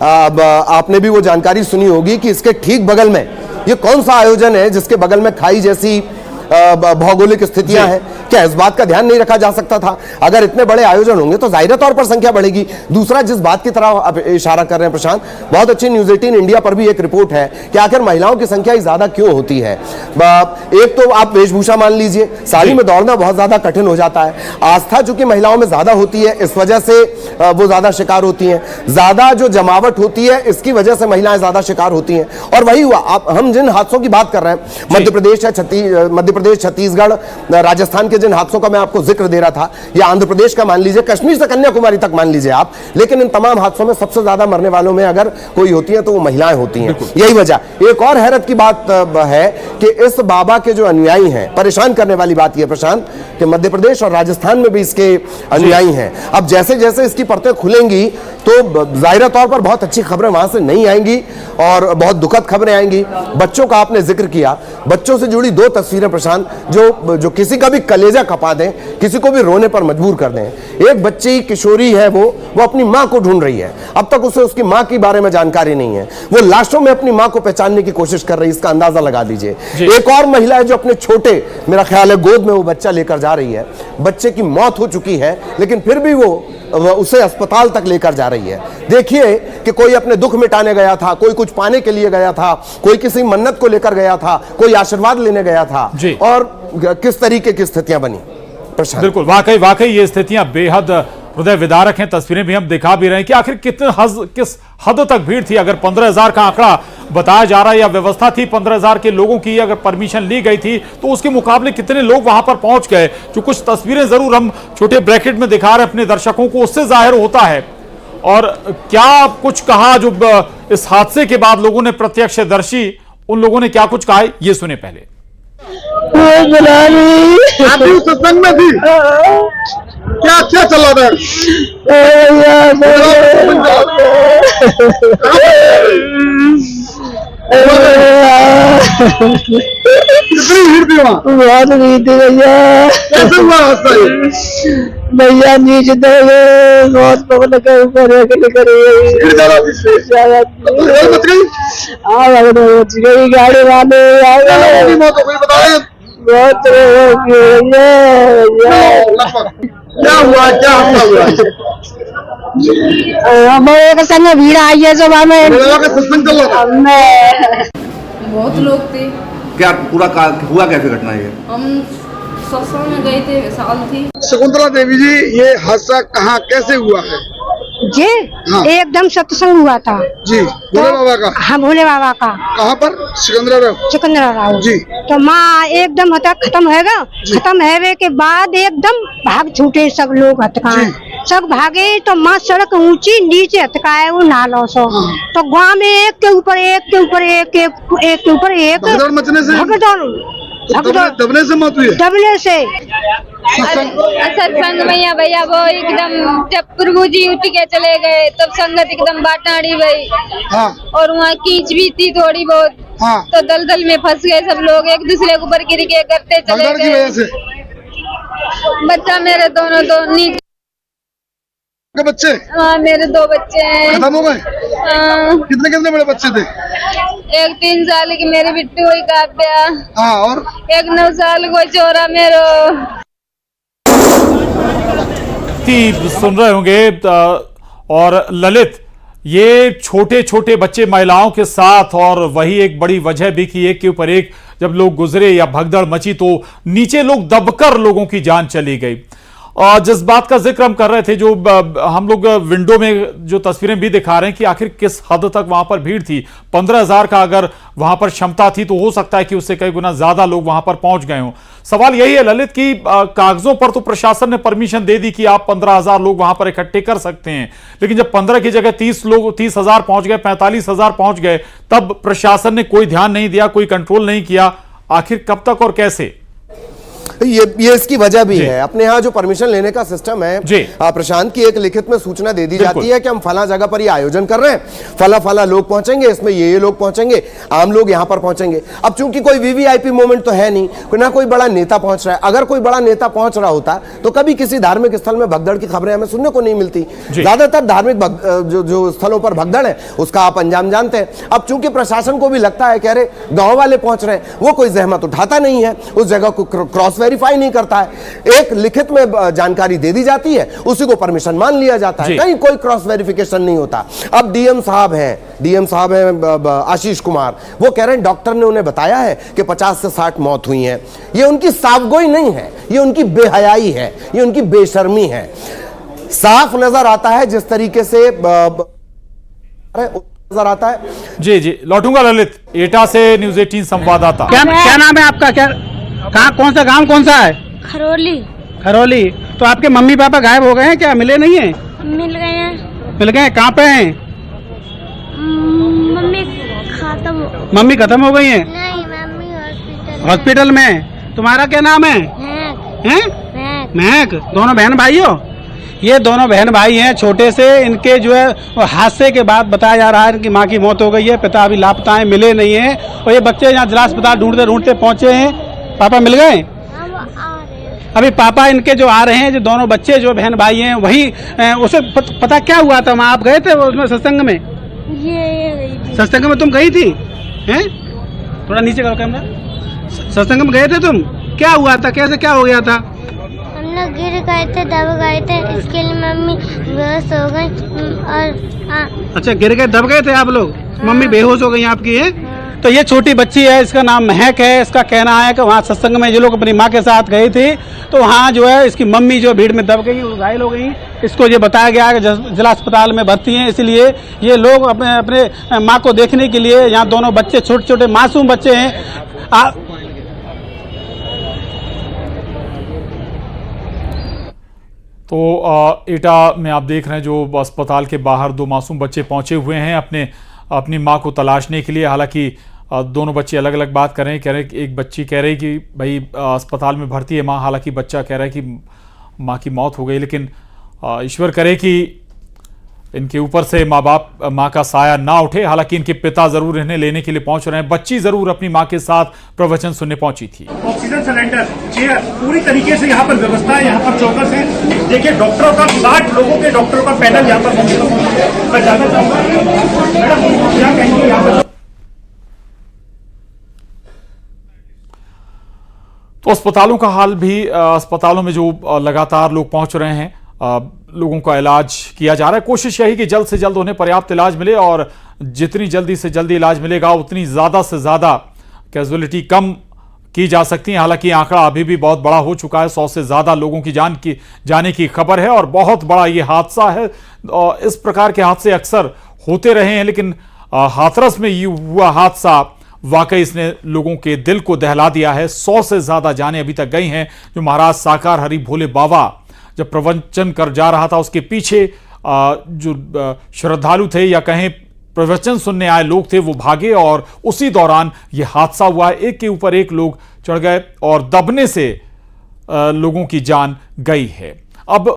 अब आपने भी वो जानकारी सुनी होगी कि इसके ठीक बगल में ये कौन सा आयोजन है जिसके बगल में खाई जैसी भौगोलिक स्थितियां हैं। क्या इस बात का ध्यान नहीं रखा जा सकता था? अगर इतने बड़े आयोजन होंगे तो जाहिर तौर पर संख्या बढ़ेगी। दूसरा, जिस बात की तरफ आप इशारा कर रहे हैं प्रशांत, बहुत अच्छी न्यूज 18 इंडिया पर भी एक रिपोर्ट है कि आखिर महिलाओं की संख्या ज्यादा क्यों होती है। एक तो आप वेशभूषा मान लीजिए, साड़ी में दौड़ना बहुत ज्यादा कठिन हो जाता है। आस्था चूंकि महिलाओं में ज्यादा होती है, इस वजह से वो ज्यादा शिकार होती हैं। ज्यादा जो जमावट होती है, इसकी वजह से महिलाएं ज्यादा शिकार होती हैं। और वही हुआ, हम जिन हादसों की बात कर रहे हैं, मध्य प्रदेश, छत्तीसगढ़, राजस्थान के जिन हादसों का मैं आपको जिक्र दे रहा था, या आंध्र प्रदेश का मान लीजिए, कश्मीर से कन्याकुमारी तक मान लीजिए आप, लेकिन इन तमाम हादसों में सबसे ज्यादा मरने वालों में अगर कोई होती है तो वो महिलाएं होती हैं। यही वजह। एक और हैरत की बात है कि इस बाबा के जो अनुयायी हैं, परेशान करने वाली बात यह प्रशांत कि मध्य प्रदेश और राजस्थान में भी इसके अनुयायी हैं। अब जैसे जैसे इसकी परतें खुलेंगी तो जाहिर तौर पर बहुत अच्छी खबरें वहां से नहीं आएंगी और बहुत दुखद खबरें आएंगी। बच्चों का आपने जिक्र किया, बच्चों से जुड़ी दो तस्वीरें प्रशांत जो किसी का भी कलेजा कपा दें, किसी को भी रोने पर मजबूर कर दें। एक बच्ची किशोरी है, वो अपनी मां को ढूंढ रही है। अब तक उसे उसकी मां के बारे में जानकारी नहीं है। वो लाशों में अपनी मां को पहचानने की कोशिश कर रही है, इसका अंदाजा लगा दीजिए। एक और महिला है जो अपने छोटे, मेरा ख्याल है गोद में वो बच्चा लेकर जा रही है। बच्चे की मौत हो चुकी है, लेकिन फिर भी वो उसे अस्पताल तक लेकर जा रही है। देखिए कि कोई अपने दुख मिटाने गया था, कोई कुछ पाने के लिए गया था, कोई किसी मन्नत को लेकर गया था, कोई आशीर्वाद लेने गया था, और किस तरीके की स्थितियां बनी। बिल्कुल, वाकई ये स्थितियां बेहद हृदय विदारक हैं। तस्वीरें भी हम दिखा भी रहे हैं कि आखिर किस हद तक भीड़ थी। अगर 15,000 का आंकड़ा बताया जा रहा है या व्यवस्था थी 15,000 के लोगों की, अगर परमिशन ली गई थी तो उसके मुकाबले कितने लोग वहां पर पहुंच गए। जो कुछ तस्वीरें जरूर हम छोटे ब्रैकेट में दिखा रहे हैं अपने दर्शकों को, उससे जाहिर होता है। और क्या कुछ कहा जो इस हादसे के बाद लोगों ने, प्रत्यक्षदर्शी उन लोगों ने क्या कुछ कहा, ये सुने पहले। आप भी सत्संग में थी? क्या चला था? कितनी भीड़ थी वहाँ? बहुत भीड़ थी भैया। कैसे हुआ हादसा? भैया नीचे बहुत पब्लिक के ऊपर बच गई? बच गई गाड़ी वाले। मौत हो गई, बताए बहुत क्या हुआ, क्या हादसा हुआ? हमारे संग भीड़ आई है जब हमें सत्संग चल रहा था। बहुत लोग थे। क्या पूरा हुआ कैसे घटना ये? हम सत्संग में गए थे, साल थी। शकुंतला देवी जी, ये हादसा कहाँ कैसे हुआ है जी? हाँ। एकदम सत्संग हुआ था जी, भोले बाबा का। हाँ, भोले बाबा का। कहाँ पर? सिकंदरा राव जी। तो माँ एकदम खत्म हैगा। खत्म है के बाद एकदम भाग छूटे सब लोग, हथकाए सब भागे। तो माँ सड़क ऊंची, नीचे हथकाए वो नालों सो। तो गाँव में एक के ऊपर एक के ऊपर एक के ऊपर एक मचने से दबने से मौत हुई? दबने से। सत्संग में भैया वो एकदम जब प्रभु जी उठ के चले गए तब संगत एकदम बाटाड़ी गई। हाँ। और वहाँ कीच भी थी थोड़ी बहुत। हाँ। तो दलदल में फंस गए सब लोग, एक दूसरे के ऊपर गिर के करते चले गए। बच्चा मेरे दो नीचे बच्चे? हाँ, मेरे 2 बच्चे हैं। खत्म हो गए? कितने बड़े बच्चे थे? एक 3 साल की मेरी बिट्टू हुई काव्या। हाँ, और एक 9 साल को चोरा मेरो। सुन रहे होंगे। और ललित, ये छोटे छोटे बच्चे महिलाओं के साथ, और वही एक बड़ी वजह भी कि एक के ऊपर एक जब लोग गुजरे या भगदड़ मची तो नीचे लोग दबकर लोगों की जान चली गई। और जिस बात का जिक्र हम कर रहे थे, जो हम लोग विंडो में जो तस्वीरें भी दिखा रहे हैं कि आखिर किस हद तक वहां पर भीड़ थी। 15,000 का अगर वहां पर क्षमता थी तो हो सकता है कि उससे कई गुना ज्यादा लोग वहां पर पहुंच गए हों। सवाल यही है ललित कि कागजों पर तो प्रशासन ने परमिशन दे दी कि आप 15,000 लोग वहां पर इकट्ठे कर सकते हैं, लेकिन जब 15 की जगह 30,000 पहुंच गए, 45,000 पहुंच गए, तब प्रशासन ने कोई ध्यान नहीं दिया, कोई कंट्रोल नहीं किया। आखिर कब तक और कैसे? ये इसकी वजह भी है। अपने यहाँ जो परमिशन लेने का सिस्टम है जी। प्रशांत की एक लिखित में सूचना दे दी जाती है कि हम फला जगह पर ये आयोजन कर रहे हैं, फला लोग पहुंचेंगे, इसमें ये लोग पहुंचेंगे, आम लोग यहां पर पहुंचेंगे। अब चूंकि कोई वीवीआईपी मोमेंट तो है नहीं, ना कोई बड़ा नेता पहुंच रहा है। अगर कोई बड़ा नेता पहुंच रहा होता तो कभी किसी धार्मिक स्थल में भगदड़ की खबरें हमें सुनने को नहीं मिलती। ज्यादातर धार्मिक जो स्थलों पर भगदड़ है उसका आप अंजाम जानते हैं। अब चूंकि प्रशासन को भी लगता है कि अरे गांव वाले पहुंच रहे हैं, वो कोई जहमत उठाता नहीं है, उस जगह को क्रॉस वेरीफाई नहीं करता है। एक लिखित में जानकारी दे दी जाती है, उसी को परमिशन मान लिया जाता है, कहीं कोई क्रॉस वेरिफिकेशन नहीं होता। अब डीएम साहब हैं आशीष कुमार, वो कह रहे हैं डॉक्टर ने उन्हें बताया है कि 50 से 60 मौत हुई हैं। ये उनकी साफगोई नहीं है, ये उनकी बेहयाई है, ये उनकी बेशर्मी है। साफ नजर आता है जिस तरीके से नजर आता है। जी लौटूंगा ललित, एटा से न्यूज़ 18 संवाददाता। क्या नाम है आपका? क्या कहाँ, कौन सा गांव कौन सा है? खरोली। तो आपके मम्मी पापा गायब हो गए हैं क्या? मिले नहीं है? मिल गए हैं। कहाँ पे हैं? मम्मी खत्म हो गई है? नहीं, मम्मी हॉस्पिटल में। तुम्हारा क्या नाम है? महक। दोनों बहन भाई हो? ये दोनों बहन भाई हैं छोटे से। इनके जो है हादसे के बाद बताया जा रहा है इनकी माँ की मौत हो गई है, पिता अभी लापता है, मिले नहीं है। और ये बच्चे यहाँ जिला अस्पताल ढूंढते पहुंचे हैं। पापा मिल गए? अभी पापा इनके जो आ रहे हैं, जो दोनों बच्चे जो बहन भाई हैं वही उसे पता क्या हुआ था? आप गए थे उसमें सत्संग में? ये गई थी। सत्संग में तुम गई थी? हैं? थोड़ा नीचे करो कैमरा। सत्संग में गए थे तुम? क्या हुआ था? कैसे क्या हो गया था? हम लोग गिर गए थे, दब गए थे, इसके लिए मम्मी बेहोश हो गई। और अच्छा, गिर गए, दब गए थे आप लोग? मम्मी बेहोश हो गई आपकी है? तो ये छोटी बच्ची है, इसका नाम महक है। इसका कहना है कि वहाँ सत्संग में जो लोग अपनी माँ के साथ गए थे तो वहाँ जो है इसकी मम्मी जो भीड़ में दब गई, घायल हो गई। इसको ये बताया गया कि जिला अस्पताल में भर्ती हैं, इसलिए ये लोग अपने माँ को देखने के लिए, यहाँ दोनों बच्चे छोटे छोटे मासूम बच्चे हैं। तो एटा में आप देख रहे हैं जो अस्पताल के बाहर दो मासूम बच्चे पहुंचे हुए हैं अपनी मां को तलाशने के लिए। हालांकि दोनों बच्चे अलग अलग बात कर रहे हैं। कह रहे हैं कि एक बच्ची कह रही कि भाई अस्पताल में भर्ती है मां, हालांकि बच्चा कह रहा है कि मां की मौत हो गई। लेकिन ईश्वर करे कि इनके ऊपर से माँ का साया ना उठे। हालांकि इनके पिता जरूर इन्हें लेने के लिए पहुंच रहे हैं। बच्ची जरूर अपनी मां के साथ प्रवचन सुनने पहुंची थी। ऑक्सीजन सिलेंडर, चेयर, पूरी तरीके से यहाँ पर व्यवस्था है। यहाँ पर चौकस है। देखिए डॉक्टरों का 60 लोगों के डॉक्टरों का पैनल यहाँ पर मैं जाना चाहूंगा। मैडम क्या कहेंगे यहाँ पर? तो अस्पतालों का हाल भी, अस्पतालों में जो लगातार लोग पहुंच रहे हैं, लोगों का इलाज किया जा रहा है। कोशिश यही कि जल्द से जल्द उन्हें पर्याप्त इलाज मिले और जितनी जल्दी से जल्दी इलाज मिलेगा उतनी ज़्यादा से ज़्यादा कैजुअलिटी कम की जा सकती है। हालांकि आंकड़ा अभी भी बहुत बड़ा हो चुका है। 100 से ज़्यादा लोगों की जाने की खबर है और बहुत बड़ा ये हादसा है। इस प्रकार के हादसे अक्सर होते रहे हैं, लेकिन हाथरस में ये हुआ हादसा वाकई इसने लोगों के दिल को दहला दिया है। 100 से ज़्यादा जानें अभी तक गई हैं। जो महाराज साकार हरि भोले बाबा जब प्रवचन कर जा रहा था, उसके पीछे जो श्रद्धालु थे या कहें प्रवचन सुनने आए लोग थे, वो भागे और उसी दौरान यह हादसा हुआ। एक के ऊपर एक लोग चढ़ गए और दबने से लोगों की जान गई है। अब